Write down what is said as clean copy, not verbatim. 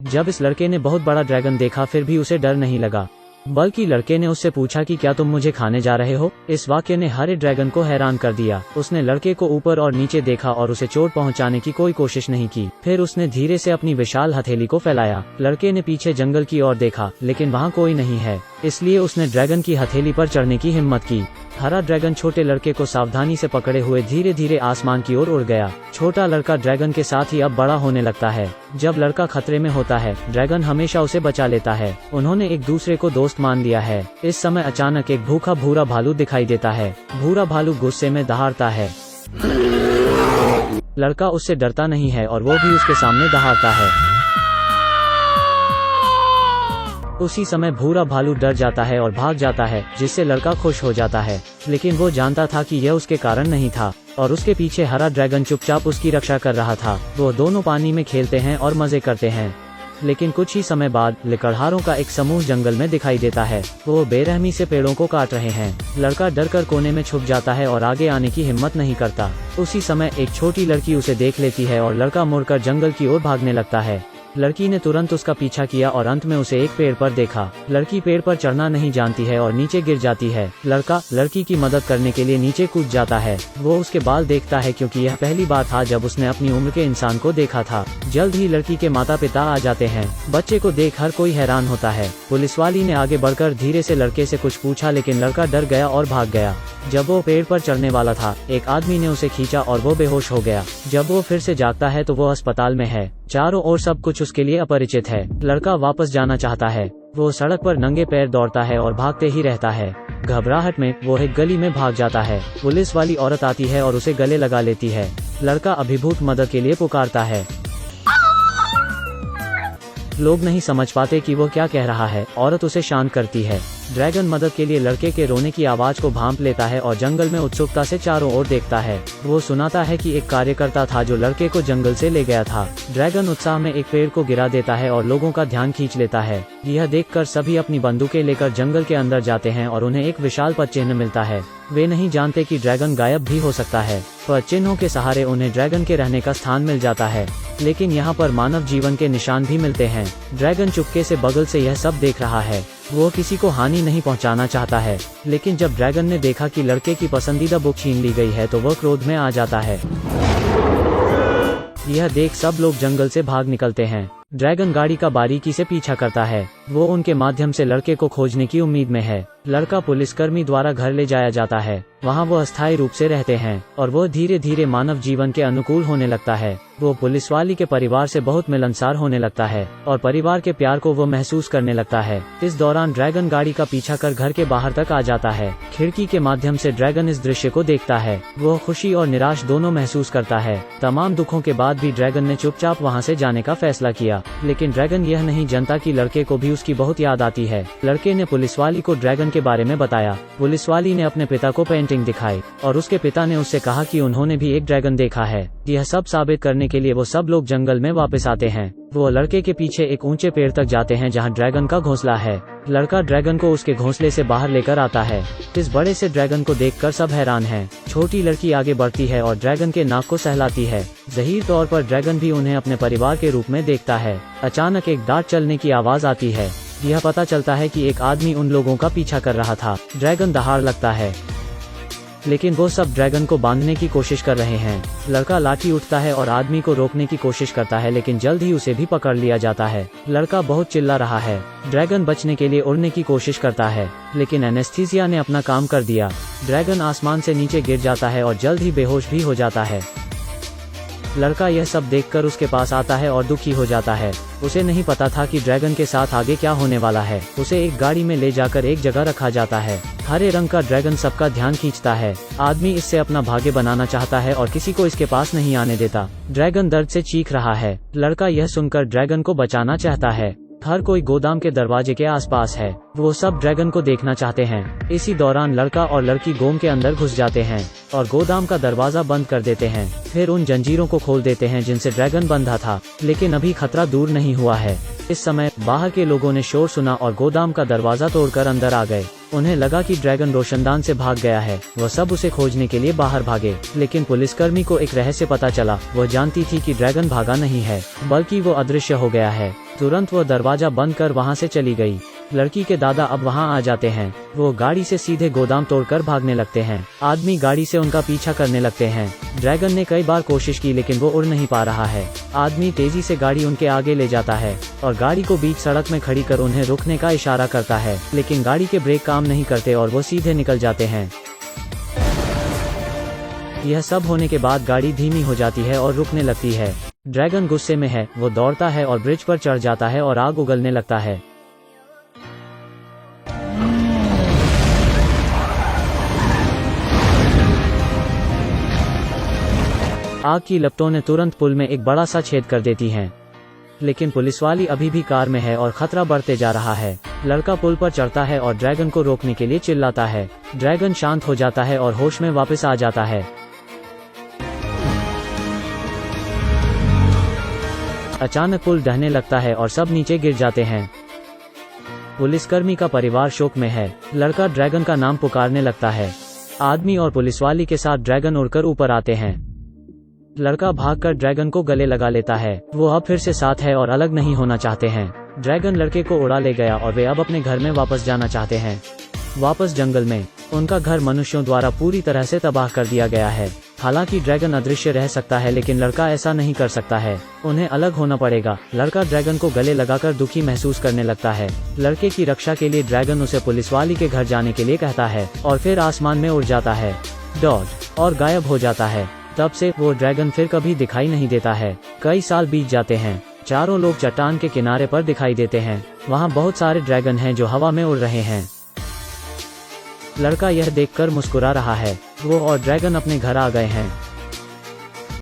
जब इस लड़के ने बहुत बड़ा ड्रैगन देखा फिर भी उसे डर नहीं लगा, बल्कि लड़के ने उससे पूछा कि क्या तुम मुझे खाने जा रहे हो। इस वाक्य ने हरे ड्रैगन को हैरान कर दिया। उसने लड़के को ऊपर और नीचे देखा और उसे चोट पहुंचाने की कोई कोशिश नहीं की। फिर उसने धीरे से अपनी विशाल हथेली को फैलाया। लड़के ने पीछे जंगल की ओर देखा, लेकिन वहाँ कोई नहीं है, इसलिए उसने ड्रैगन की हथेली पर चढ़ने की हिम्मत की। हरा ड्रैगन छोटे लड़के को सावधानी से पकड़े हुए धीरे धीरे आसमान की ओर उड़ गया। छोटा लड़का ड्रैगन के साथ ही अब बड़ा होने लगता है। जब लड़का खतरे में होता है, ड्रैगन हमेशा उसे बचा लेता है। उन्होंने एक दूसरे को दोस्त मान लिया है। इस समय अचानक एक भूखा भूरा भालू दिखाई देता है। भूरा भालू गुस्से में दहाड़ता है। लड़का उससे डरता नहीं है और वो भी उसके सामने दहाड़ता है। उसी समय भूरा भालू डर जाता है और भाग जाता है, जिससे लड़का खुश हो जाता है। लेकिन वो जानता था कि यह उसके कारण नहीं था और उसके पीछे हरा ड्रैगन चुपचाप उसकी रक्षा कर रहा था। वो दोनों पानी में खेलते हैं और मजे करते हैं। लेकिन कुछ ही समय बाद लकड़हारों का एक समूह जंगल में दिखाई देता है। वो बेरहमी से पेड़ों को काट रहे हैं। लड़का डरकर कोने में छुप जाता है और आगे आने की हिम्मत नहीं करता। उसी समय एक छोटी लड़की उसे देख लेती है और लड़का मुड़कर जंगल की ओर भागने लगता है। लड़की ने तुरंत उसका पीछा किया और अंत में उसे एक पेड़ पर देखा। लड़की पेड़ पर चढ़ना नहीं जानती है और नीचे गिर जाती है। लड़का लड़की की मदद करने के लिए नीचे कूद जाता है। वो उसके बाल देखता है क्योंकि यह पहली बार था जब उसने अपनी उम्र के इंसान को देखा था। जल्द ही लड़की के माता पिता आ जाते हैं। बच्चे को देख हर कोई हैरान होता है। पुलिस वाली ने आगे बढ़कर धीरे से लड़के से कुछ पूछा, लेकिन लड़का डर गया और भाग गया। जब वो पेड़ पर चढ़ने वाला था, एक आदमी ने उसे खींचा और वो बेहोश हो गया। जब वो फिर से जागता है तो वो अस्पताल में है। चारों ओर सब कुछ उसके लिए अपरिचित है। लड़का वापस जाना चाहता है। वो सड़क पर नंगे पैर दौड़ता है और भागते ही रहता है। घबराहट में वो एक गली में भाग जाता है। पुलिस वाली औरत आती है और उसे गले लगा लेती है। लड़का अभिभूत मदद के लिए पुकारता है। लोग नहीं समझ पाते कि वो क्या कह रहा है। औरत उसे शांत करती है। ड्रैगन मदद के लिए लड़के के रोने की आवाज को भांप लेता है और जंगल में उत्सुकता से चारों ओर देखता है। वो सुनाता है कि एक कार्यकर्ता था जो लड़के को जंगल से ले गया था। ड्रैगन उत्साह में एक पेड़ को गिरा देता है और लोगों का ध्यान खींच लेता है। यह देखकर सभी अपनी बंदूकें लेकर जंगल के अंदर जाते हैं और उन्हें एक विशाल पदचिह्न मिलता है। वे नहीं जानते कि ड्रैगन गायब भी हो सकता है। पदचिह्नों के सहारे उन्हें ड्रैगन के रहने का स्थान मिल जाता है, लेकिन यहाँ पर मानव जीवन के निशान भी मिलते हैं। ड्रैगन चुपके से बगल से यह सब देख रहा है। वो किसी को हानि नहीं पहुंचाना चाहता है, लेकिन जब ड्रैगन ने देखा कि लड़के की पसंदीदा बुक छीन ली गई है तो वह क्रोध में आ जाता है। यह देख सब लोग जंगल से भाग निकलते हैं। ड्रैगन गाड़ी का बारीकी से पीछा करता है। वो उनके माध्यम से लड़के को खोजने की उम्मीद में है। लड़का पुलिसकर्मी द्वारा घर ले जाया जाता है। वहाँ वो अस्थायी रूप से रहते हैं और वो धीरे धीरे मानव जीवन के अनुकूल होने लगता है। वो पुलिस वाली के परिवार से बहुत मिलनसार होने लगता है और परिवार के प्यार को वो महसूस करने लगता है। इस दौरान ड्रैगन गाड़ी का पीछा कर घर के बाहर तक आ जाता है। खिड़की के माध्यम से ड्रैगन इस दृश्य को देखता है। वो खुशी और निराश दोनों महसूस करता है। तमाम दुखों के बाद भी ड्रैगन ने चुपचाप वहाँ से जाने का फैसला किया, लेकिन ड्रैगन यह नहीं जानता कि लड़के को भी उसकी बहुत याद आती है। लड़के ने पुलिसवाली को ड्रैगन के बारे में बताया। पुलिसवाली ने अपने पिता को पेंटिंग दिखाई और उसके पिता ने उससे कहा कि उन्होंने भी एक ड्रैगन देखा है। यह सब साबित करने के लिए वो सब लोग जंगल में वापस आते हैं। वो लड़के के पीछे एक ऊंचे पेड़ तक जाते हैं जहां ड्रैगन का घोंसला है। लड़का ड्रैगन को उसके घोंसले से बाहर लेकर आता है। इस बड़े से ड्रैगन को देखकर सब हैरान हैं। छोटी लड़की आगे बढ़ती है और ड्रैगन के नाक को सहलाती है। ज़हीर तौर पर ड्रैगन भी उन्हें अपने परिवार के रूप में देखता है। अचानक एक दांत चलने की आवाज आती है। यह पता चलता है कि एक आदमी उन लोगों का पीछा कर रहा था। ड्रैगन दहाड़ लगता है, लेकिन वो सब ड्रैगन को बांधने की कोशिश कर रहे हैं। लड़का लाठी उठता है और आदमी को रोकने की कोशिश करता है, लेकिन जल्द ही उसे भी पकड़ लिया जाता है। लड़का बहुत चिल्ला रहा है। ड्रैगन बचने के लिए उड़ने की कोशिश करता है, लेकिन एनेस्थीसिया ने अपना काम कर दिया। ड्रैगन आसमान से नीचे गिर जाता है और जल्द ही बेहोश भी हो जाता है। लड़का यह सब देखकर उसके पास आता है और दुखी हो जाता है। उसे नहीं पता था कि ड्रैगन के साथ आगे क्या होने वाला है। उसे एक गाड़ी में ले जाकर एक जगह रखा जाता है। हरे रंग का ड्रैगन सबका ध्यान खींचता है। आदमी इससे अपना भाग्य बनाना चाहता है और किसी को इसके पास नहीं आने देता। ड्रैगन दर्द से चीख रहा है। लड़का यह सुनकर ड्रैगन को बचाना चाहता है। हर कोई गोदाम के दरवाजे के आसपास है। वो सब ड्रैगन को देखना चाहते हैं। इसी दौरान लड़का और लड़की गोम के अंदर घुस जाते हैं और गोदाम का दरवाजा बंद कर देते हैं। फिर उन जंजीरों को खोल देते हैं जिनसे ड्रैगन बंधा था, लेकिन अभी खतरा दूर नहीं हुआ है। इस समय बाहर के लोगों ने शोर सुना और गोदाम का दरवाजा तोड़कर अंदर आ गए। उन्हें लगा कि ड्रैगन रोशनदान से भाग गया है। वह सब उसे खोजने के लिए बाहर भागे, लेकिन पुलिसकर्मी को एक रहस्य पता चला। वह जानती थी कि ड्रैगन भागा नहीं है, बल्कि वो अदृश्य हो गया है। तुरंत वो दरवाजा बंद कर वहाँ से चली गई। लड़की के दादा अब वहाँ आ जाते हैं। वो गाड़ी से सीधे गोदाम तोड़कर भागने लगते हैं। आदमी गाड़ी से उनका पीछा करने लगते हैं। ड्रैगन ने कई बार कोशिश की लेकिन वो उड़ नहीं पा रहा है। आदमी तेजी से गाड़ी उनके आगे ले जाता है और गाड़ी को बीच सड़क में खड़ी कर उन्हें रुकने का इशारा करता है, लेकिन गाड़ी के ब्रेक काम नहीं करते और वो सीधे निकल जाते हैं। यह सब होने के बाद गाड़ी धीमी हो जाती है और रुकने लगती है। ड्रैगन गुस्से में है। वो दौड़ता है और ब्रिज पर चढ़ जाता है और आग उगलने लगता है। आग की लपटों ने तुरंत पुल में एक बड़ा सा छेद कर देती हैं। लेकिन पुलिस वाली अभी भी कार में है और खतरा बढ़ते जा रहा है। लड़का पुल पर चढ़ता है और ड्रैगन को रोकने के लिए चिल्लाता है। ड्रैगन शांत हो जाता है और होश में वापस आ जाता है। अचानक पुल ढहने लगता है और सब नीचे गिर जाते हैं। पुलिसकर्मी का परिवार शोक में है। लड़का ड्रैगन का नाम पुकारने लगता है। आदमी और पुलिसवाली के साथ ड्रैगन उड़कर ऊपर आते हैं। लड़का भागकर ड्रैगन को गले लगा लेता है। वो अब फिर से साथ है और अलग नहीं होना चाहते हैं। ड्रैगन लड़के को उड़ा ले गया और वे अब अपने घर में वापस जाना चाहते हैं। वापस जंगल में उनका घर मनुष्यों द्वारा पूरी तरह से तबाह कर दिया गया है। हालांकि ड्रैगन अदृश्य रह सकता है लेकिन लड़का ऐसा नहीं कर सकता है। उन्हें अलग होना पड़ेगा। लड़का ड्रैगन को गले लगाकर दुखी महसूस करने लगता है। लड़के की रक्षा के लिए ड्रैगन उसे पुलिसवाली के घर जाने के लिए कहता है और फिर आसमान में उड़ जाता है और गायब हो जाता है। तब से वो ड्रैगन फिर कभी दिखाई नहीं देता है। कई साल बीत जाते हैं। चारों लोग चट्टान के किनारे पर दिखाई देते हैं। वहाँ बहुत सारे ड्रैगन हैं जो हवा में उड़ रहे हैं। लड़का यह देखकर मुस्कुरा रहा है। वो और ड्रैगन अपने घर आ गए हैं।